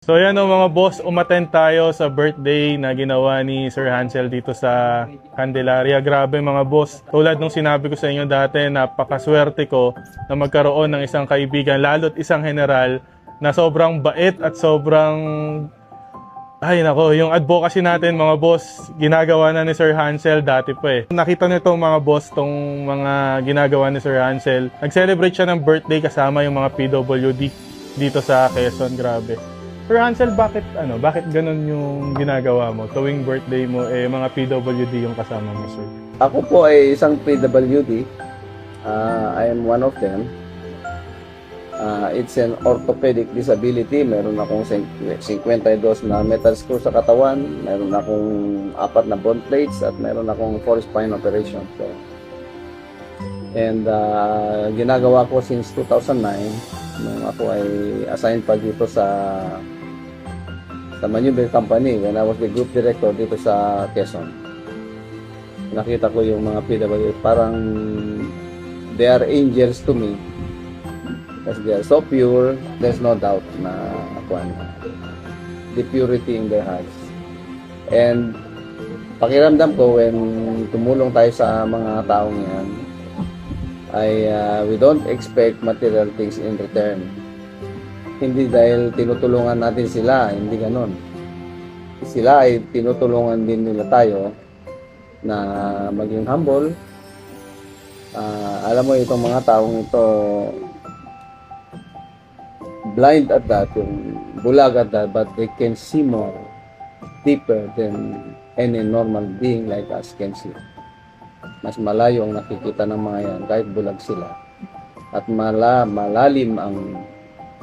So yan o mga boss, umattend tayo sa birthday na ginawa ni Sir Hansel dito sa Candelaria. Grabe mga boss, tulad nung sinabi ko sa inyo dati, napakaswerte ko na magkaroon ng isang kaibigan, lalo't isang general na sobrang bait at sobrang... Ay nako, yung advocacy natin mga boss, ginagawa na ni Sir Hansel dati pa eh. Nakita nyo itong mga boss, tong mga ginagawa ni Sir Hansel. Nag-celebrate siya ng birthday kasama yung mga PWD dito sa Quezon, grabe. Sir Hansel, bakit ganun yung ginagawa mo? Tuwing birthday mo, mga PWD yung kasama mo, sir. Ako po ay isang PWD. I am one of them. It's an orthopedic disability. Meron akong 52 na metal screw sa katawan. Meron akong 4 na bone plates at meron akong 4 spine operation. So, and ginagawa ko since 2009 nung ako ay assigned pa dito sa Maneuver Company when I was the group director dito sa Quezon. Nakita ko yung mga PWD, parang they are angels to me because they are so pure. There's no doubt na the purity in their hearts. And pakiramdam ko when tumulong tayo sa mga taong yan ay we don't expect material things in return. Hindi dahil tinutulungan natin sila, hindi ganon. Sila ay tinutulungan din nila tayo na maging humble. Alam mo itong mga taong ito, blind at that, yung bulag at that, but they can see more, deeper than any normal being like us can see. Mas malayo ang nakikita ng mga yan kahit bulag sila. At malalim ang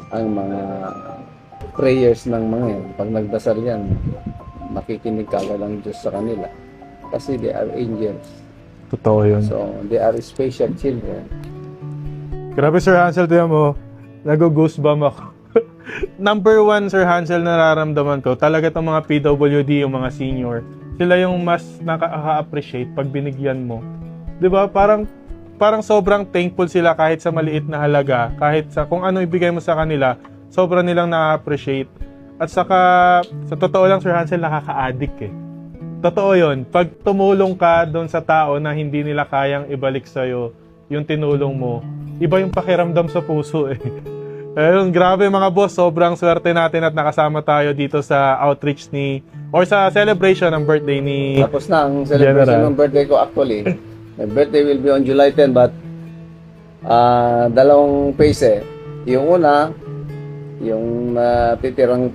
mga prayers ng mga yan. Pag nagdasal yan, makikinig ka ng Diyos sa kanila. Kasi they are angels. Totoo yun. So, they are special children. Grabe, Sir Hansel, tiyan mo, nag-goosebump ako. Number one, Sir Hansel, nararamdaman ko, talaga itong mga PWD, yung mga senior, sila yung mas nakaka-appreciate pag binigyan mo. 'Di ba? Parang sobrang thankful sila kahit sa maliit na halaga, kahit sa kung ano ibigay mo sa kanila, sobrang nilang na-appreciate. At saka, sa totoo lang, Sir Hansel, nakaka-addict eh. Totoo yun. Pag tumulong ka doon sa tao na hindi nila kayang ibalik sa'yo yung tinulong mo, iba yung pakiramdam sa puso eh. Ayun, grabe mga boss, sobrang swerte natin at nakasama tayo dito sa outreach or sa celebration ng birthday ni Tapos na ang celebration General. ng birthday ko actually. My birthday will be on July 10 but dalawang phase eh. Yung una, yung titirang